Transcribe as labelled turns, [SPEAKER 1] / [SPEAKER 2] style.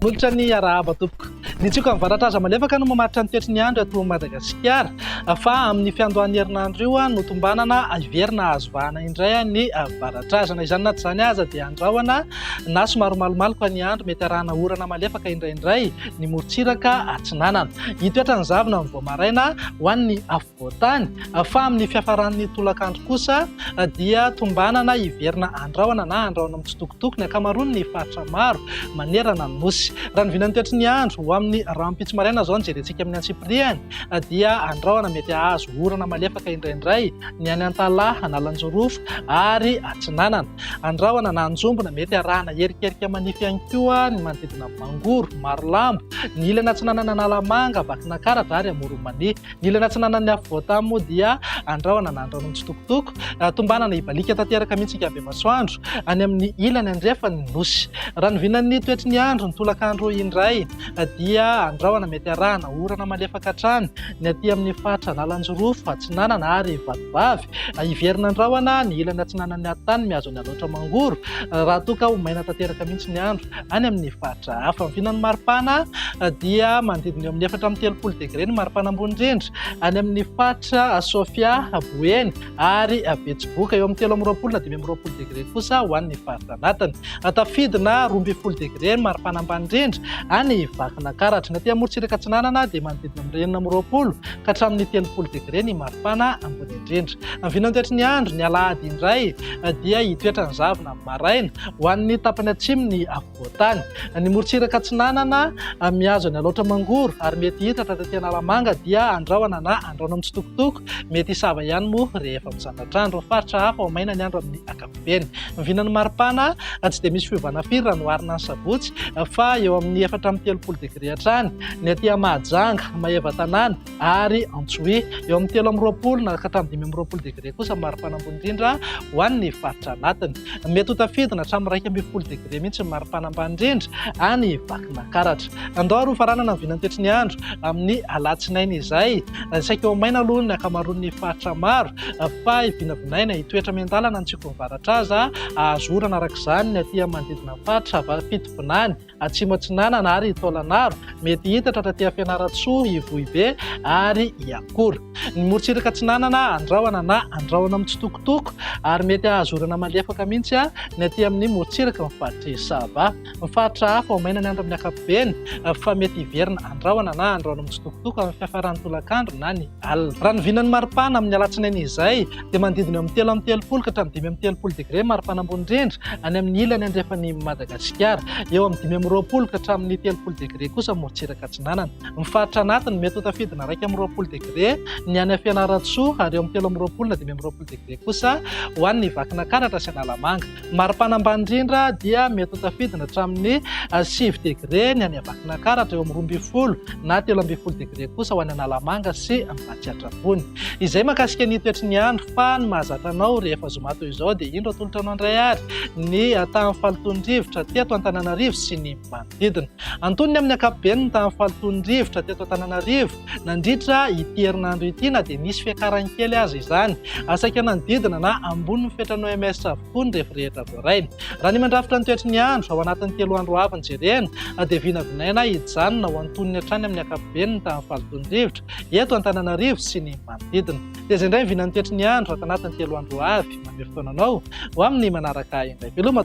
[SPEAKER 1] Mulitra ny arahaba tompoko. Ny tsika mivaratraza malefaka no mamaritra ny toetry ny andro eto Madagasikara fa amin'ny fiandohan'ny herinandro io no tombanana iverina azo vahana indray ny varatrazana. Izany na tsy izany aza dia andrahoana na somary malomaloka ny andro, mety arahana orana malefaka indraindray ny morontsiraka atsinanana. Hitoetra ny zavona vao maraina ho an'ny afovoantany fa amin'ny fiafaran'ny tolakandro kosa dia tombanana iverina andrahoana na andrahoana mitsitokotoko ny akamaroany ny faritra maro manerana ny nosy. Raha ny vinan'ny toetry ny andro ho amin'ny rampitso maraina zao ny jerentsika amin'ny antsipriany dia andrahoana mety ahazo orana malefaka indraindray ny any Antalaha, Analanjorofo ary Atsinanana. Andrahoana na anjombona mety arahana herikerika manify ihany koa ny manodidina Mangoro, Marolambo, ny ilany Atsinanana Analamanga, Vakinankaratra ary Amoromania. Ny ilany Atsinanana ny afovoantany moa dia andrahoana na andrahoana mitsitokotoko, tombanana ibalika tanteraka mihitsy be masoandro any amin'ny ilany andrefany nosy. Raha ny vinan'ny toetry ny andro ny tolakandro indray dia andrahoana mety arahana orana malefaka hatrany ny aty amin'ny faritra Analanjorofo, Atsinanana ary Vatovavy. Iverina andrahoana ny ilany Atsinanana Atany mihazo ny aloatra Mangoro raha toka ho maina tanteraka mihitsy ny andro any amin'ny faritra hafa. Ny vinan'ny maripana dia manodidina eo amin'ny 4-30 degré ny maripana ambony indrindra any amin'ny faritra Sofia, Boeny ary Betsiboka, eo amin'ny 3-20 na 5-20 degré kosa ho an'ny faritra anatiny. Tafidina 12 degré ny maripana ambany indrindra any Vakinankaratra. Ny aty amorontsiraka Atsinanana dia manodidina amin'ny 9-20 ka hatramin'ny 30 degré ny maripana ambony indrindra. Ny vinan'ny toetry ny andro ny alahady indray dia hitoetra ny zavona maraina ho an'ny tapany atsimo ny afovoantany. Ny morontsiraka Atsinanana mihazo ny aloatra Mangoro ary mety hitatra taty Analamanga dia andrahoana na andrahoana mitsitokotoko, mety hisava ihany moa rehefa misandratra andro. Ny faritra hafa ho maina ny andro amin'ny ankapobeny. Ny vinan'ny maripana tsy dia misy fiovana firy raha noharina ny sabotsy fa eo amin'ny 4-30 degré hatrany ny aty Mahajanga, Mahevatanana ary Antsohihy, eo amin'ny 3-20 na hatramin'ny 5-20 degré kosa maripana ambony indrindra ho an'ny faritra anatiny. Mety ho tafidina hatramin'ny 2-20 degré mihitsy maripana ambany indrindra any Vakinankaratra. Andao ary ho faranana ny vinan'ny toetry ny andro amin'ny alatsinainy izay. Saika ho maina aloha ny akamaroan'ny faritra maro fa vinavinaina hitoetra miandalana ny tsiko mivaratraza ahazo orana araka izany ny aty manodidina faritra Fitovinany, Atsimo Atsinanana ary Taolagnaro, mety hitatra taty Fianaratsoa, Ivohibe ary Iakoro. Ny morontsiraka Atsinanana andrahoana na andrahoana mitsitokotoko ary mety ahazo orana malefaka mihitsy ny aty amin'ny morontsiraka ny faritra Sava. Ny faritra hafa ho maina ny andro amin'ny ankapobeny fa mety hiverina andrahoana na andrahoana mitsitokotoko amin'ny fiafaran'ny tolakandro na ny alina. Raha ny vinan'ny maripana amin'ny alatsinainy izay dia manodidina eo amin'ny 3-30 ka hatramin'ny 5-30 degré maripana ambony indrindra any amin'ny ilany andrefany Madagasikara, eo amin'ny 5-20 ka hatramin'ny 30 degré kosa morontsiraka Atsinanana. Ny faritra anatiny mety ho tafidina 2-20 degré ny any Fianaratsoa ary eo amin'ny 3-20 na 5-20 degré kosa ho an'ny Vakinankaratra sy Analamanga. Maripana ambany indrindra dia mety ho tafidina hatramin'ny 7 degré ny any Vakinankaratra, eo amin'ny 12 na 13 degré kosa ho any Analamanga sy Ambathiatrambony. Izay mahakasika ny toetry ny andro fa ny mahazatra anao rehefa zoma toy izao dia indro atolotra anao indray ary ny tamin'ny fahalotondrivotra teto Antananarivo sy ny manodidina. Antonony amin'ny ankapobeny ny tamin'ny fahalotondrivotra teto Antananarivo nandritra ity herinandro ity na dia nisy fiakarany kely aza izany. Saika nanodidina na ambony mifetrany OMS avokoa ny rehetra voaraina. Raha ny mandrafitra ny toetry ny andro ao anatin'ny 3 andro avy ny jerena dia vinavinaina hijanona ho antonony hatrany amin'ny ankapobeny ny tamin'ny fahalotondrivotra eto Antananarivo sy ny manodidina. Dia izay indray ny vinan'ny toetry ny andro ato anatin'ny 3 andro avy. Mamery fotoananao ho amin'ny manaraka indray. Veloma.